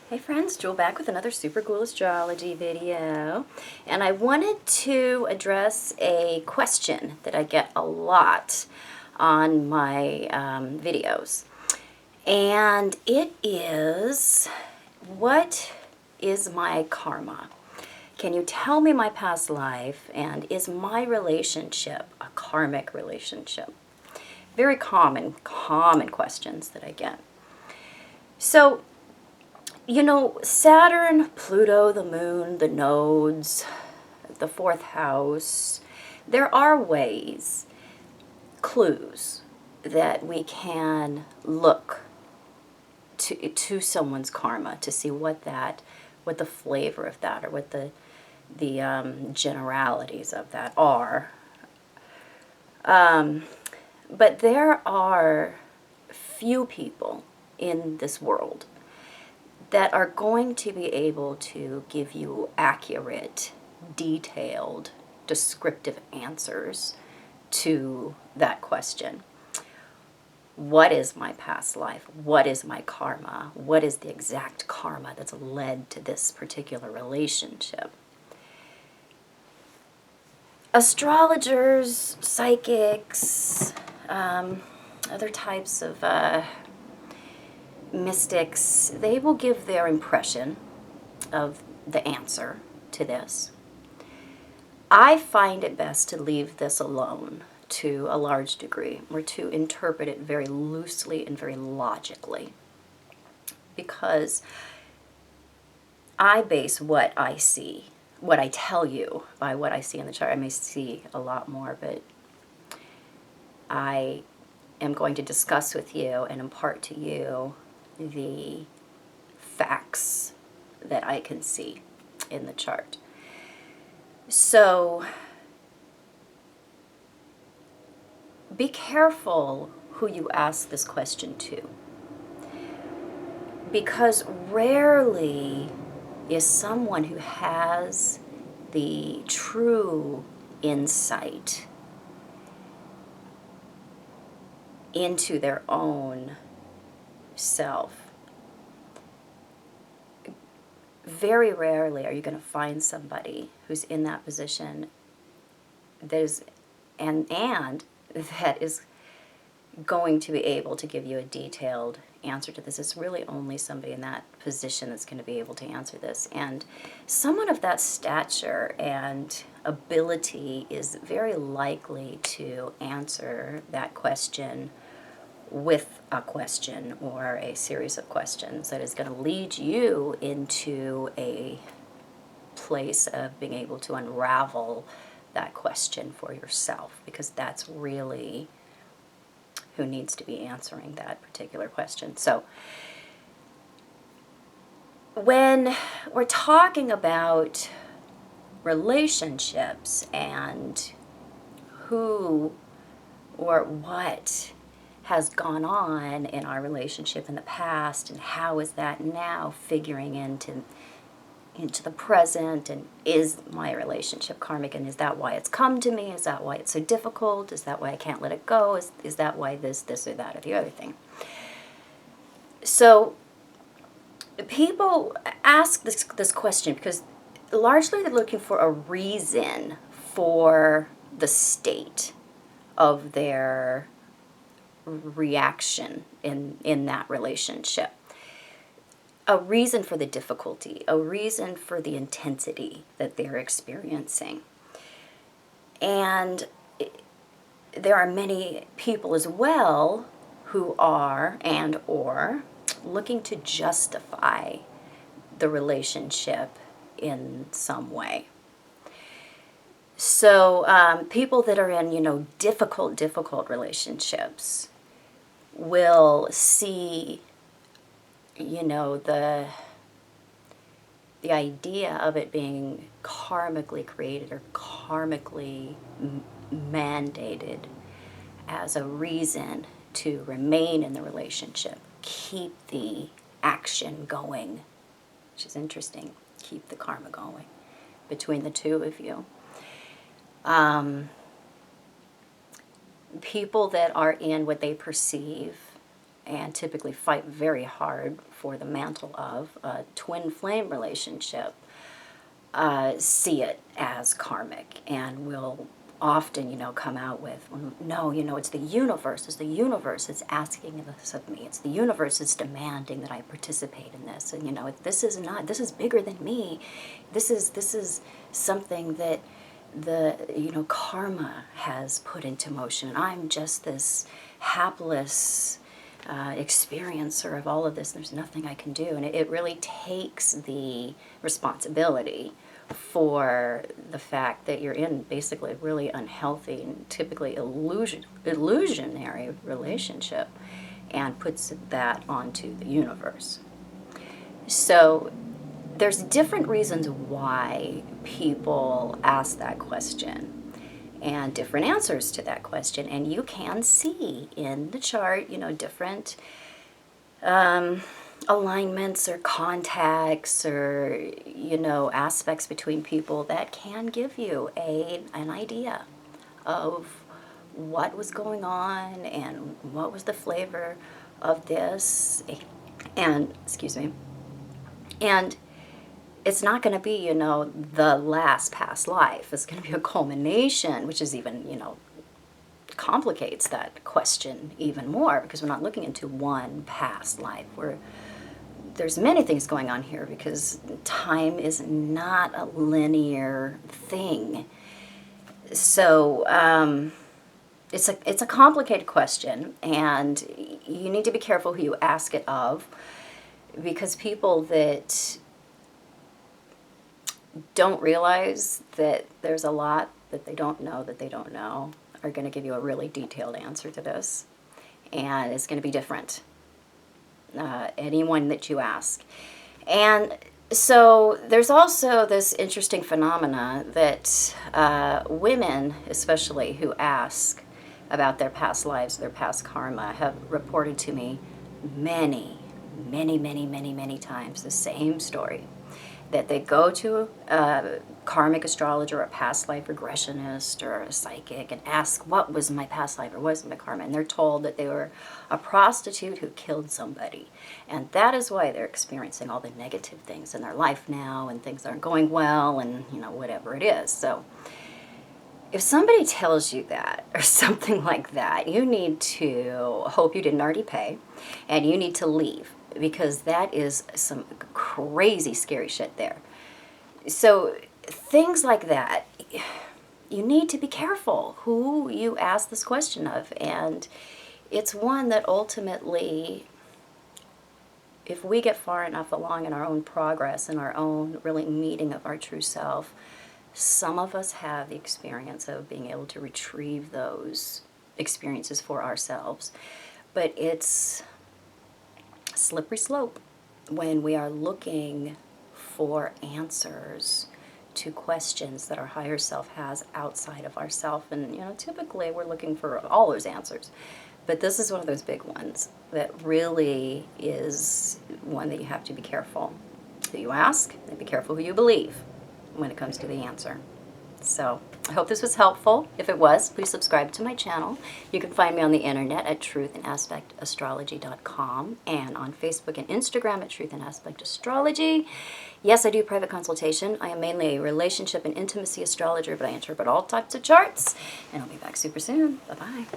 Hey friends, Jewel back with another super cool astrology video, and I wanted to address a question that I get a lot on my videos, and it is, what is my karma? Can you tell me my past life, and is my relationship a karmic relationship? Very common questions that I get. So, you know, Saturn, Pluto, the moon, the nodes, the fourth house, there are ways, clues, that we can look to someone's karma to see what the flavor of that, or what the generalities of that are. But there are few people in this world that are going to be able to give you accurate, detailed, descriptive answers to that question. What is my past life? What is my karma? What is the exact karma that's led to this particular relationship? Astrologers, psychics, other types of mystics, they will give their impression of the answer to this. I find it best to leave this alone to a large degree, or to interpret it very loosely and very logically, because I base what I see, what I tell you, by what I see in the chart. I may see a lot more, but I am going to discuss with you and impart to you the facts that I can see in the chart. So be careful who you ask this question to, because rarely is someone who has the true insight into their own self. Very rarely are you going to find somebody who's in that position and that is going to be able to give you a detailed answer to this. It's really only somebody in that position that's going to be able to answer this. And someone of that stature and ability is very likely to answer that question with a question or a series of questions that is going to lead you into a place of being able to unravel that question for yourself, because that's really who needs to be answering that particular question. So when we're talking about relationships and who or what has gone on in our relationship in the past, and how is that now figuring into the present, and is my relationship karmic, and is that why it's come to me? Is that why it's so difficult? Is that why I can't let it go? Is that why this or that or the other thing? So people ask this question because largely they're looking for a reason for the state of their reaction in that relationship. A reason for the difficulty, a reason for the intensity that they're experiencing. And there are many people as well who are or looking to justify the relationship in some way. So people that are in, difficult relationships will see, the idea of it being karmically created or karmically mandated as a reason to remain in the relationship, keep the action going, which is interesting, keep the karma going between the two of you. People that are in what they perceive and typically fight very hard for the mantle of a twin flame relationship see it as karmic and will often, come out with, no, it's the universe. It's the universe that's asking this of me. It's the universe that's demanding that I participate in this. And, this is bigger than me. This is something that the, karma has put into motion. I'm just this hapless experiencer of all of this. There's nothing I can do. And it really takes the responsibility for the fact that you're in basically a really unhealthy and typically illusionary relationship and puts that onto the universe. So there's different reasons why people ask that question and different answers to that question. And you can see in the chart, different alignments or contacts or aspects between people that can give you an idea of what was going on and what was the flavor of this, and and it's not going to be the last past life. It's going to be a culmination, which is even complicates that question even more, because we're not looking into one past life. There's many things going on here, because time is not a linear thing. So it's a complicated question, and you need to be careful who you ask it of, because people that don't realize that there's a lot that they don't know are going to give you a really detailed answer to this, and it's going to be different. Anyone that you ask. And so there's also this interesting phenomena that women, especially, who ask about their past lives, their past karma, have reported to me many times the same story. That they go to a karmic astrologer or a past life regressionist or a psychic and ask, what was my past life or what was my karma? And they're told that they were a prostitute who killed somebody. And that is why they're experiencing all the negative things in their life now, and things aren't going well, and whatever it is. So if somebody tells you that or something like that, you need to hope you didn't already pay, and you need to leave, because that is some crazy, scary shit there. So things like that, you need to be careful who you ask this question of. And it's one that ultimately, if we get far enough along in our own progress and our own really meeting of our true self, some of us have the experience of being able to retrieve those experiences for ourselves. But it's slippery slope when we are looking for answers to questions that our higher self has outside of ourself. And typically we're looking for all those answers, but this is one of those big ones that really is one that you have to be careful who you ask, and be careful who you believe when it comes to the answer. So I hope this was helpful. If it was, please subscribe to my channel. You can find me on the internet at truthandaspectastrology.com, and on Facebook and Instagram at Truth and Aspect Astrology. Yes, I do private consultation. I am mainly a relationship and intimacy astrologer, but I interpret all types of charts. And I'll be back super soon. Bye-bye.